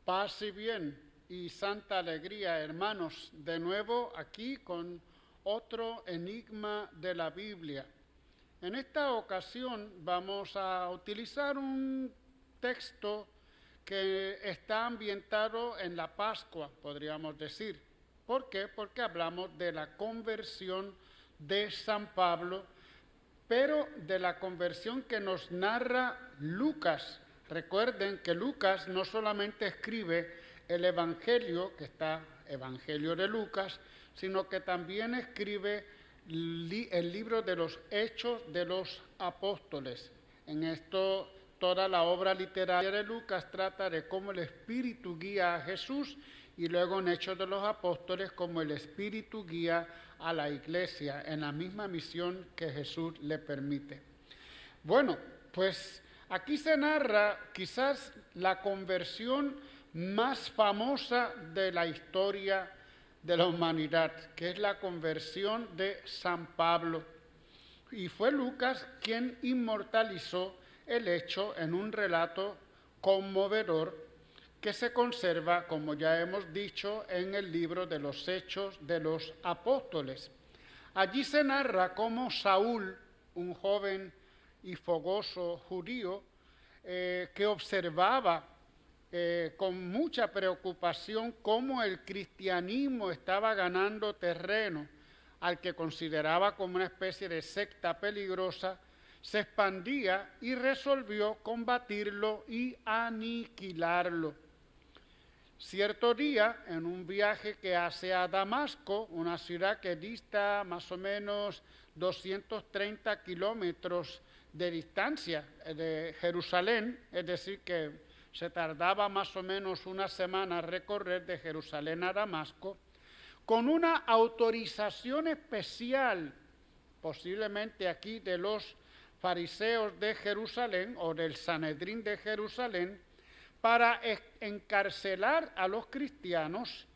Paz y bien y santa alegría, hermanos, de nuevo aquí con otro enigma de la Biblia. En esta ocasión vamos a utilizar un texto que está ambientado en la Pascua, podríamos decir. ¿Por qué? Porque hablamos de la conversión de San Pablo, pero de la conversión que nos narra Lucas. Recuerden que Lucas no solamente escribe el Evangelio, que está Evangelio de Lucas, sino que también escribe el libro de los Hechos de los Apóstoles. En esto, toda la obra literaria de Lucas trata de cómo el Espíritu guía a Jesús, y luego en Hechos de los Apóstoles como el Espíritu guía a la iglesia en la misma misión que Jesús le permite. Bueno, pues aquí se narra quizás la conversión más famosa de la historia de la humanidad, que es la conversión de San Pablo. Y fue Lucas quien inmortalizó el hecho en un relato conmovedor que se conserva, como ya hemos dicho, en el libro de los Hechos de los Apóstoles. Allí se narra cómo Saúl, un joven y fogoso judío, que observaba con mucha preocupación cómo el cristianismo estaba ganando terreno, al que consideraba como una especie de secta peligrosa, se expandía y resolvió combatirlo y aniquilarlo. Cierto día, en un viaje que hace a Damasco, una ciudad que dista más o menos 230 kilómetros de distancia de Jerusalén, es decir, que se tardaba más o menos una semana recorrer de Jerusalén a Damasco, con una autorización especial, posiblemente aquí de los fariseos de Jerusalén o del Sanedrín de Jerusalén, para encarcelar a los cristianos.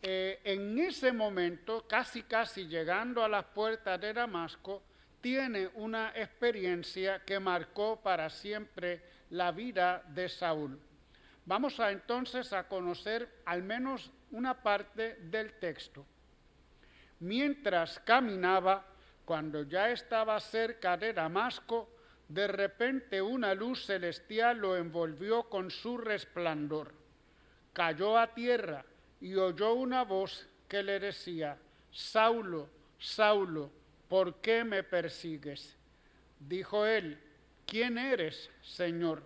En ese momento, casi llegando a las puertas de Damasco, tiene una experiencia que marcó para siempre la vida de Saúl. Vamos entonces a conocer al menos una parte del texto. Mientras caminaba, cuando ya estaba cerca de Damasco, de repente una luz celestial lo envolvió con su resplandor. Cayó a tierra y oyó una voz que le decía: Saulo, Saulo, ¿por qué me persigues? Dijo él: ¿quién eres, Señor?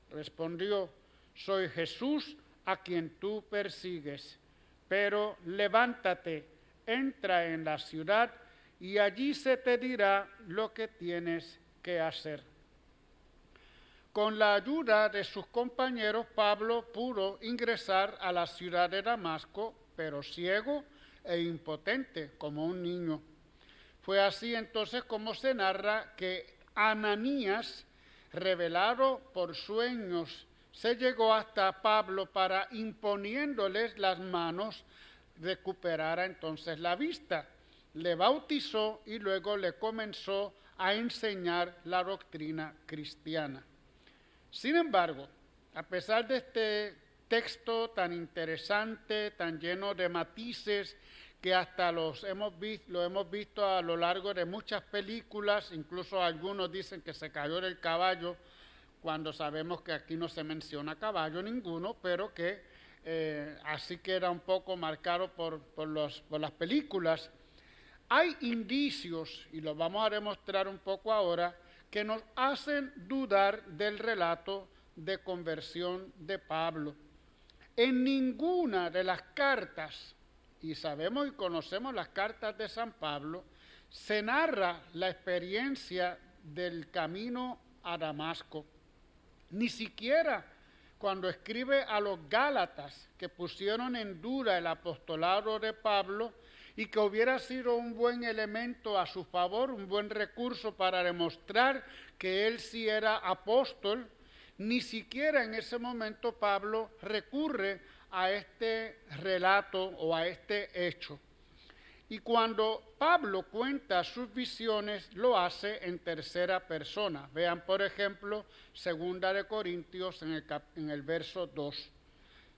Respondió: soy Jesús a quien tú persigues. Pero levántate, entra en la ciudad y allí se te dirá lo que tienes que hacer. Con la ayuda de sus compañeros, Pablo pudo ingresar a la ciudad de Damasco, pero ciego e impotente como un niño. Fue así entonces como se narra que Ananías, revelado por sueños, se llegó hasta Pablo para, imponiéndoles las manos, recuperara entonces la vista. Le bautizó y luego le comenzó a enseñar la doctrina cristiana. Sin embargo, a pesar de este texto tan interesante, tan lleno de matices, que hasta lo hemos visto a lo largo de muchas películas, incluso algunos dicen que se cayó del caballo, cuando sabemos que aquí no se menciona caballo ninguno, pero que así queda un poco marcado por las películas. Hay indicios, y los vamos a demostrar un poco ahora, que nos hacen dudar del relato de conversión de Pablo. En ninguna de las cartas, y sabemos y conocemos las cartas de San Pablo, se narra la experiencia del camino a Damasco. Ni siquiera cuando escribe a los Gálatas, que pusieron en duda el apostolado de Pablo y que hubiera sido un buen elemento a su favor, un buen recurso para demostrar que él sí era apóstol, ni siquiera en ese momento Pablo recurre a este relato o a este hecho. Y cuando Pablo cuenta sus visiones, lo hace en tercera persona. Vean, por ejemplo, 2 de Corintios en el verso 2.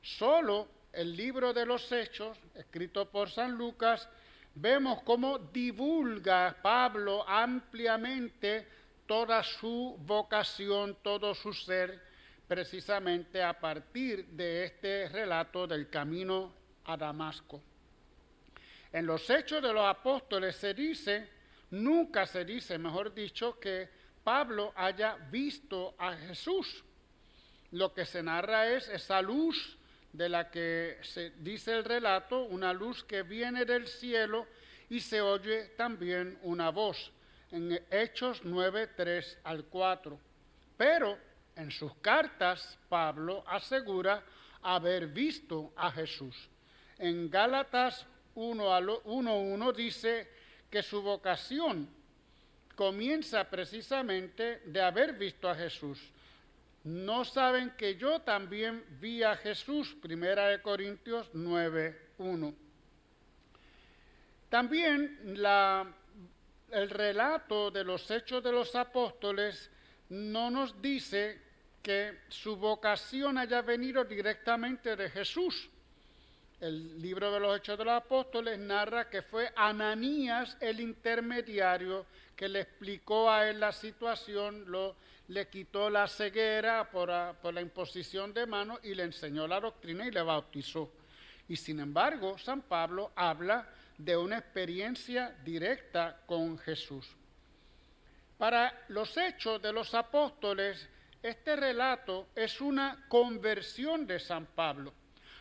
Solo el libro de los Hechos, escrito por San Lucas, vemos cómo divulga Pablo ampliamente toda su vocación, todo su ser, precisamente a partir de este relato del camino a Damasco. En los Hechos de los Apóstoles nunca se dice, mejor dicho, que Pablo haya visto a Jesús. Lo que se narra es esa luz de la que se dice el relato, una luz que viene del cielo y se oye también una voz, en Hechos 9, 3 al 4. Pero en sus cartas Pablo asegura haber visto a Jesús. En Gálatas 1:1 dice que su vocación comienza precisamente de haber visto a Jesús. No saben que yo también vi a Jesús, 1 Corintios 9:1. También el relato de los Hechos de los Apóstoles no nos dice que su vocación haya venido directamente de Jesús. El libro de los Hechos de los Apóstoles narra que fue Ananías el intermediario que le explicó a él la situación, le quitó la ceguera por la imposición de manos y le enseñó la doctrina y le bautizó. Y sin embargo, San Pablo habla de una experiencia directa con Jesús. Para los Hechos de los Apóstoles, este relato es una conversión de San Pablo.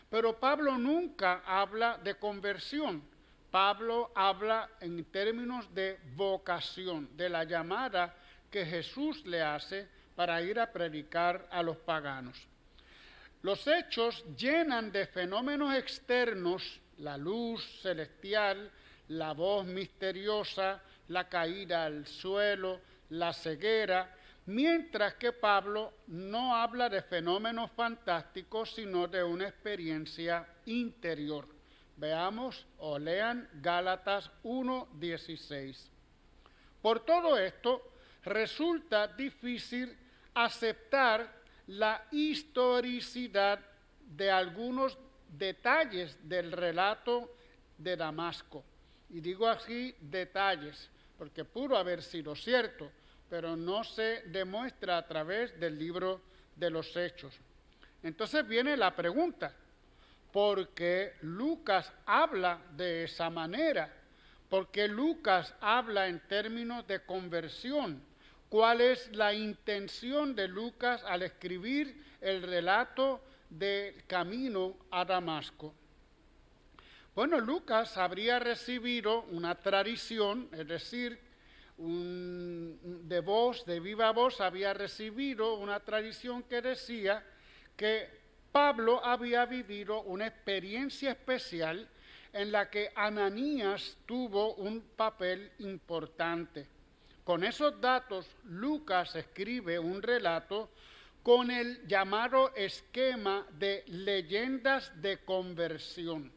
Pero Pablo nunca habla de conversión. Pablo habla en términos de vocación, de la llamada que Jesús le hace para ir a predicar a los paganos. Los hechos llenan de fenómenos externos, la luz celestial, la voz misteriosa, la caída al suelo, la ceguera, mientras que Pablo no habla de fenómenos fantásticos, sino de una experiencia interior. Veamos o lean Gálatas 1:16. Por todo esto, resulta difícil aceptar la historicidad de algunos detalles del relato de Damasco. Y digo así detalles, porque pudo haber sido cierto, pero no se demuestra a través del libro de los Hechos. Entonces viene la pregunta, ¿por qué Lucas habla de esa manera? ¿Por qué Lucas habla en términos de conversión? ¿Cuál es la intención de Lucas al escribir el relato del camino a Damasco? Bueno, Lucas habría recibido una tradición, es decir, de viva voz había recibido una tradición que decía que Pablo había vivido una experiencia especial en la que Ananías tuvo un papel importante. Con esos datos, Lucas escribe un relato con el llamado esquema de leyendas de conversión.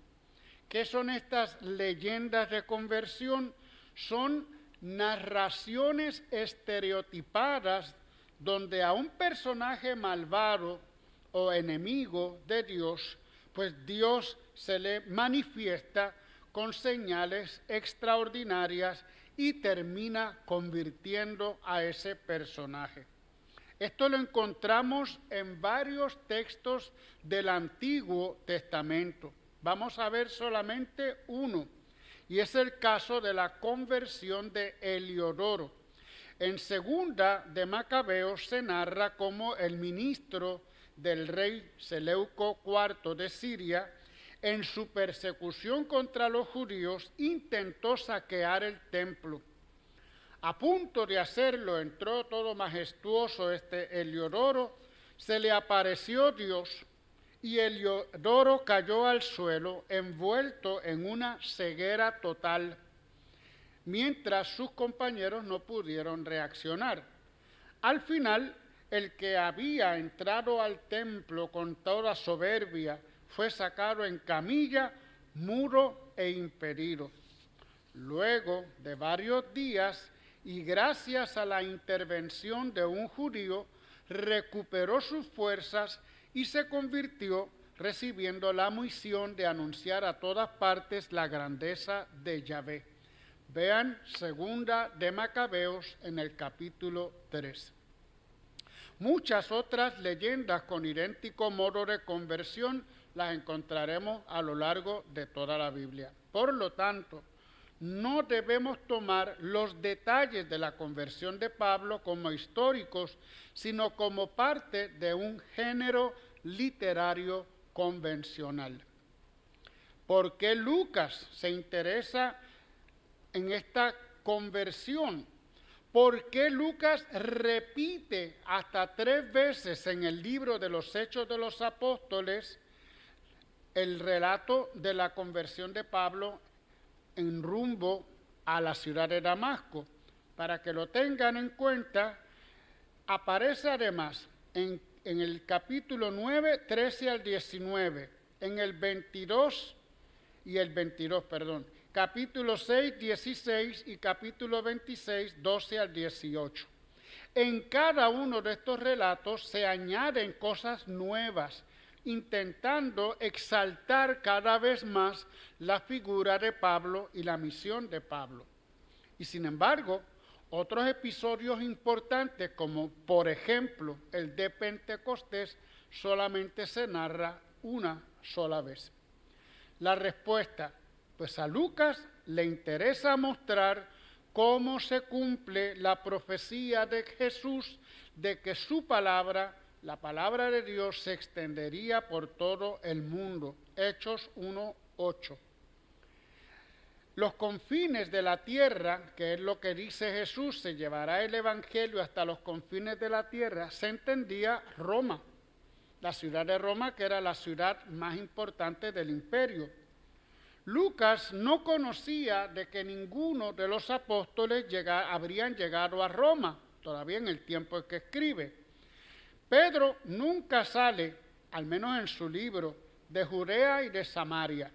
¿Qué son estas leyendas de conversión? Son narraciones estereotipadas donde a un personaje malvado o enemigo de Dios, pues Dios se le manifiesta con señales extraordinarias y termina convirtiendo a ese personaje. Esto lo encontramos en varios textos del Antiguo Testamento. Vamos a ver solamente uno, y es el caso de la conversión de Heliodoro. En Segunda de Macabeos se narra cómo el ministro del rey Seleuco IV de Siria, en su persecución contra los judíos, intentó saquear el templo. A punto de hacerlo, entró todo majestuoso Heliodoro, se le apareció Dios, y Heliodoro cayó al suelo envuelto en una ceguera total, mientras sus compañeros no pudieron reaccionar. Al final, el que había entrado al templo con toda soberbia fue sacado en camilla, mudo e impedido. Luego de varios días, y gracias a la intervención de un judío, recuperó sus fuerzas y se convirtió recibiendo la misión de anunciar a todas partes la grandeza de Yahvé. Vean Segunda de Macabeos en el capítulo 3. Muchas otras leyendas con idéntico modo de conversión las encontraremos a lo largo de toda la Biblia. Por lo tanto, no debemos tomar los detalles de la conversión de Pablo como históricos, sino como parte de un género literario convencional. ¿Por qué Lucas se interesa en esta conversión? ¿Por qué Lucas repite hasta 3 veces en el libro de los Hechos de los Apóstoles el relato de la conversión de Pablo en rumbo a la ciudad de Damasco? Para que lo tengan en cuenta, aparece además en el capítulo 9, 13 al 19, en el 22 y el 22, capítulo 6, 16 y capítulo 26, 12 al 18. En cada uno de estos relatos se añaden cosas nuevas, intentando exaltar cada vez más la figura de Pablo y la misión de Pablo. Y sin embargo, otros episodios importantes, como por ejemplo el de Pentecostés, solamente se narra una sola vez. La respuesta, pues a Lucas le interesa mostrar cómo se cumple la profecía de Jesús de que su palabra, la palabra de Dios, se extendería por todo el mundo. Hechos 1:8. Los confines de la tierra, que es lo que dice Jesús, se llevará el evangelio hasta los confines de la tierra, se entendía Roma, la ciudad de Roma, que era la ciudad más importante del imperio. Lucas no conocía de que ninguno de los apóstoles habrían llegado a Roma, todavía en el tiempo en que escribe. Pedro nunca sale, al menos en su libro, de Judea y de Samaria.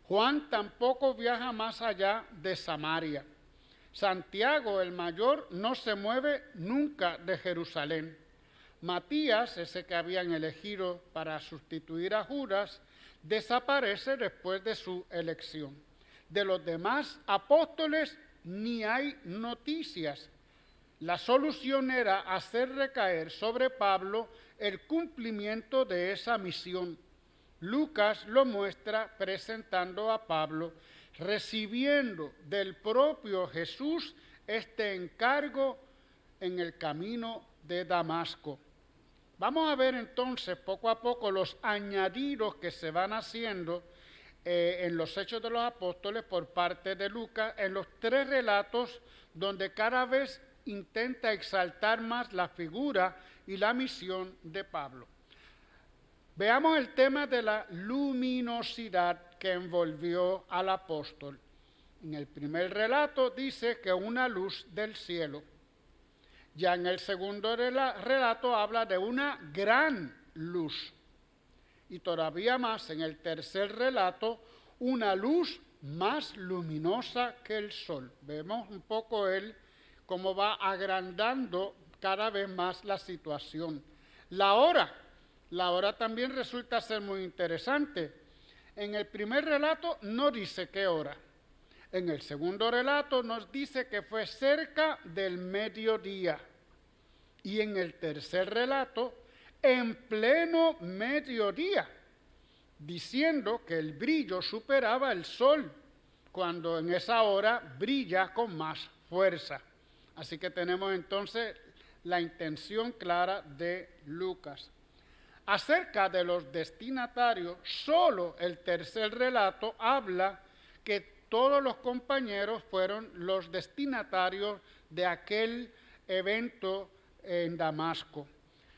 Juan tampoco viaja más allá de Samaria. Santiago, el mayor, no se mueve nunca de Jerusalén. Matías, ese que habían elegido para sustituir a Judas, desaparece después de su elección. De los demás apóstoles ni hay noticias. La solución era hacer recaer sobre Pablo el cumplimiento de esa misión. Lucas lo muestra presentando a Pablo, recibiendo del propio Jesús este encargo en el camino de Damasco. Vamos a ver entonces poco a poco los añadidos que se van haciendo en los Hechos de los Apóstoles por parte de Lucas, en los 3 relatos donde cada vez intenta exaltar más la figura y la misión de Pablo. Veamos el tema de la luminosidad que envolvió al apóstol. En el primer relato dice que una luz del cielo. Ya en el segundo relato habla de una gran luz. Y todavía más, en el tercer relato, una luz más luminosa que el sol. Vemos un poco él cómo va agrandando cada vez más la situación. La hora también resulta ser muy interesante. En el primer relato no dice qué hora. En el segundo relato nos dice que fue cerca del mediodía. Y en el tercer relato, en pleno mediodía, diciendo que el brillo superaba el sol, cuando en esa hora brilla con más fuerza. Así que tenemos entonces la intención clara de Lucas. Acerca de los destinatarios, solo el tercer relato habla que todos los compañeros fueron los destinatarios de aquel evento en Damasco.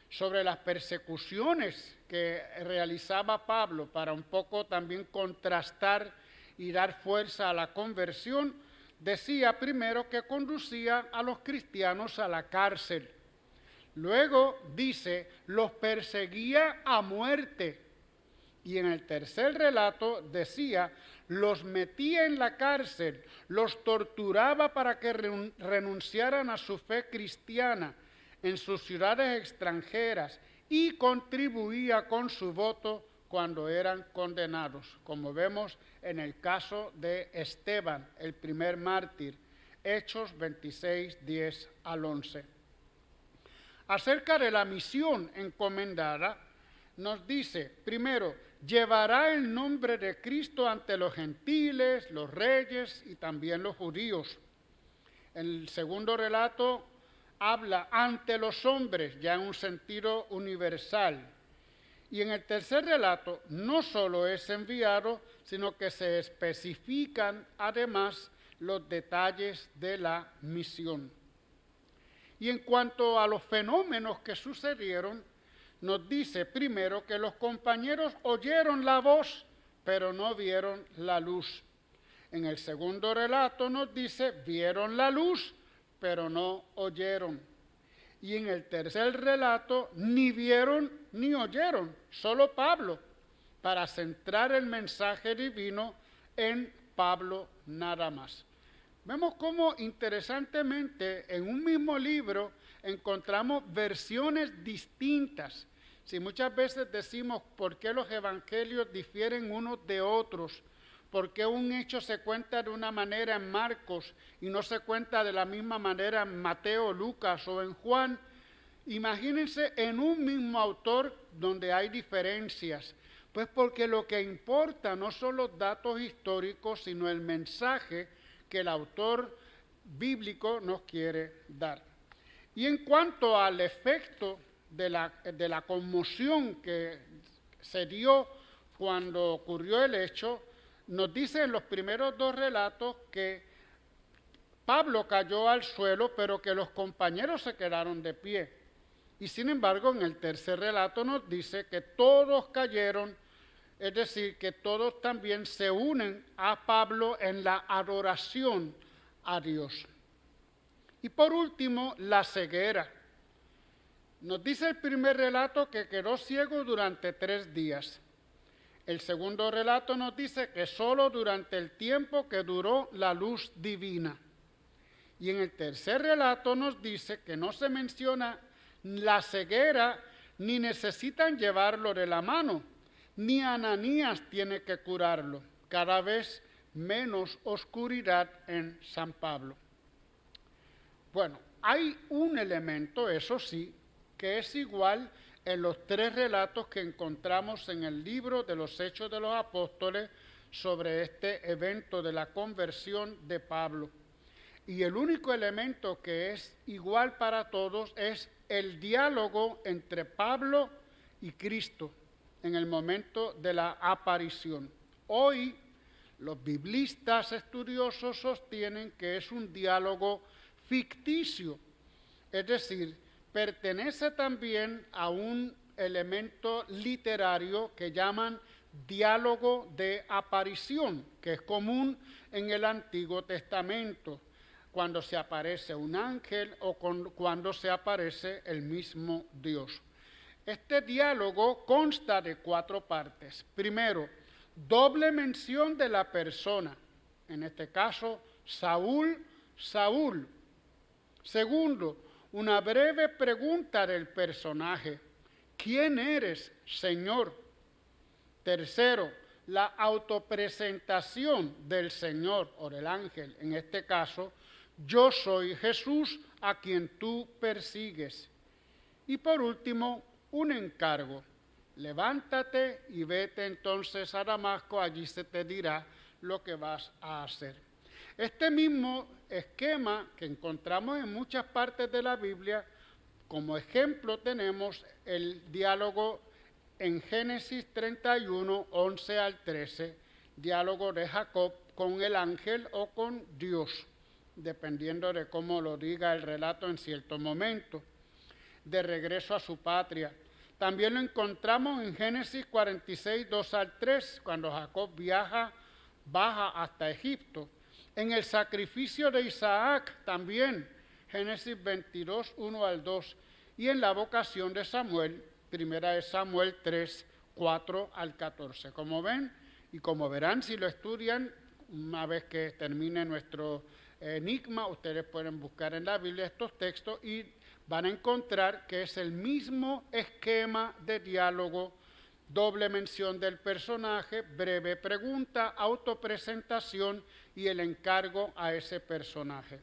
Sobre las persecuciones que realizaba Pablo para un poco también contrastar y dar fuerza a la conversión, decía primero que conducía a los cristianos a la cárcel. Luego dice, los perseguía a muerte. Y en el tercer relato decía, los metía en la cárcel, los torturaba para que renunciaran a su fe cristiana en sus ciudades extranjeras y contribuía con su voto cuando eran condenados, como vemos en el caso de Esteban, el primer mártir, Hechos 26, 10 al 11. Acerca de la misión encomendada, nos dice, primero, llevará el nombre de Cristo ante los gentiles, los reyes y también los judíos. El segundo relato habla ante los hombres, ya en un sentido universal. Y en el tercer relato no solo es enviado, sino que se especifican además los detalles de la misión. Y en cuanto a los fenómenos que sucedieron, nos dice primero que los compañeros oyeron la voz, pero no vieron la luz. En el segundo relato nos dice, vieron la luz, pero no oyeron. Y en el tercer relato, ni vieron ni oyeron, solo Pablo, para centrar el mensaje divino en Pablo nada más. Vemos cómo interesantemente en un mismo libro encontramos versiones distintas. Si muchas veces decimos por qué los evangelios difieren unos de otros, por qué un hecho se cuenta de una manera en Marcos y no se cuenta de la misma manera en Mateo, Lucas o en Juan, imagínense en un mismo autor donde hay diferencias. Pues porque lo que importa no son los datos históricos, sino el mensaje que el autor bíblico nos quiere dar. Y en cuanto al efecto de la conmoción que se dio cuando ocurrió el hecho, nos dice en los primeros dos relatos que Pablo cayó al suelo, pero que los compañeros se quedaron de pie. Y sin embargo, en el tercer relato nos dice que todos cayeron, es decir, que todos también se unen a Pablo en la adoración a Dios. Y por último, la ceguera. Nos dice el primer relato que quedó ciego durante 3 días. El segundo relato nos dice que solo durante el tiempo que duró la luz divina. Y en el tercer relato nos dice que no se menciona la ceguera ni necesitan llevarlo de la mano, ni Ananías tiene que curarlo. Cada vez menos oscuridad en San Pablo. Bueno, hay un elemento, eso sí, que es igual en los 3 relatos que encontramos en el libro de los Hechos de los Apóstoles sobre este evento de la conversión de Pablo. Y el único elemento que es igual para todos es el diálogo entre Pablo y Cristo en el momento de la aparición. Hoy los biblistas estudiosos sostienen que es un diálogo ficticio, es decir, pertenece también a un elemento literario que llaman diálogo de aparición, que es común en el Antiguo Testamento, cuando se aparece un ángel o cuando se aparece el mismo Dios. Este diálogo consta de 4 partes. Primero, doble mención de la persona, en este caso, Saúl, Saúl. Segundo, una breve pregunta del personaje, ¿quién eres, Señor? Tercero, la autopresentación del Señor o del ángel, en este caso, yo soy Jesús a quien tú persigues. Y por último, un encargo, levántate y vete entonces a Damasco, allí se te dirá lo que vas a hacer. Este mismo esquema que encontramos en muchas partes de la Biblia, como ejemplo tenemos el diálogo en Génesis 31, 11 al 13, diálogo de Jacob con el ángel o con Dios, dependiendo de cómo lo diga el relato en cierto momento, de regreso a su patria. También lo encontramos en Génesis 46, 2 al 3, cuando Jacob baja hasta Egipto. En el sacrificio de Isaac también, Génesis 22, 1 al 2. Y en la vocación de Samuel, primera de Samuel 3, 4 al 14. Como ven y como verán si lo estudian, una vez que termine nuestro enigma, ustedes pueden buscar en la Biblia estos textos y van a encontrar que es el mismo esquema de diálogo doble mención del personaje, breve pregunta, autopresentación y el encargo a ese personaje.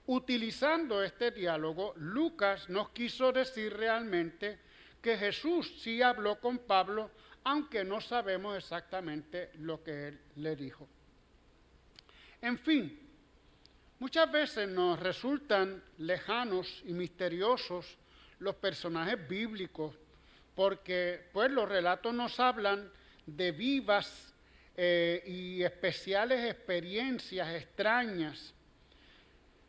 Utilizando este diálogo, Lucas nos quiso decir realmente que Jesús sí habló con Pablo, aunque no sabemos exactamente lo que él le dijo. En fin, muchas veces nos resultan lejanos y misteriosos los personajes bíblicos, porque pues los relatos nos hablan de vivas y especiales experiencias extrañas.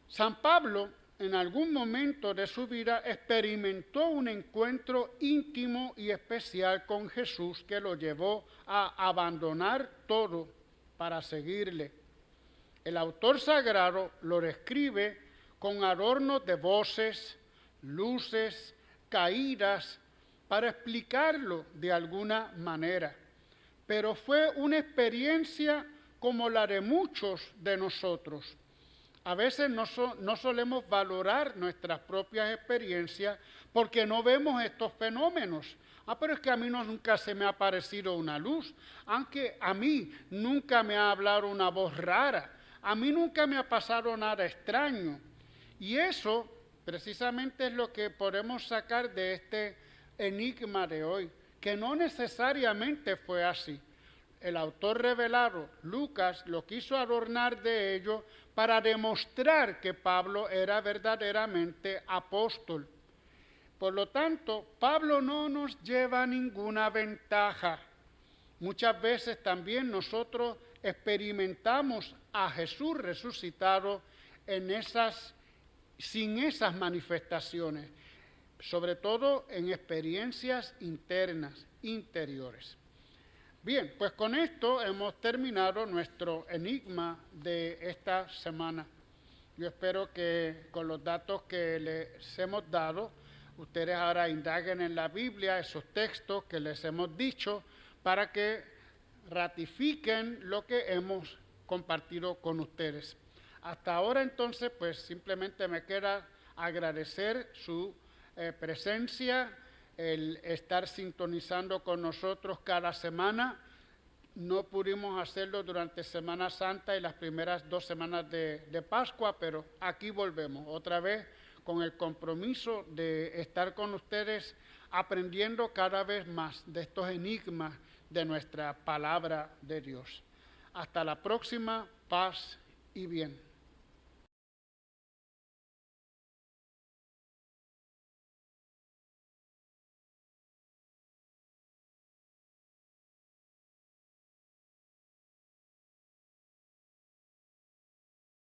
San Pablo, en algún momento de su vida, experimentó un encuentro íntimo y especial con Jesús que lo llevó a abandonar todo para seguirle. El autor sagrado lo describe con adornos de voces, luces, caídas, para explicarlo de alguna manera. Pero fue una experiencia como la de muchos de nosotros. A veces no solemos valorar nuestras propias experiencias porque no vemos estos fenómenos. Pero es que a mí nunca se me ha aparecido una luz, aunque a mí nunca me ha hablado una voz rara, a mí nunca me ha pasado nada extraño. Y eso precisamente es lo que podemos sacar de este enigma de hoy, que no necesariamente fue así. El autor revelado, Lucas, lo quiso adornar de ello para demostrar que Pablo era verdaderamente apóstol. Por lo tanto, Pablo no nos lleva ninguna ventaja. Muchas veces también nosotros experimentamos a Jesús resucitado sin esas manifestaciones, sobre todo en experiencias internas, interiores. Bien, pues con esto hemos terminado nuestro enigma de esta semana. Yo espero que con los datos que les hemos dado, ustedes ahora indaguen en la Biblia esos textos que les hemos dicho para que ratifiquen lo que hemos compartido con ustedes. Hasta ahora entonces, pues simplemente me queda agradecer su presencia, el estar sintonizando con nosotros cada semana. No pudimos hacerlo durante Semana Santa y las primeras 2 semanas de Pascua, pero aquí volvemos otra vez con el compromiso de estar con ustedes aprendiendo cada vez más de estos enigmas de nuestra palabra de Dios. Hasta la próxima, paz y bien.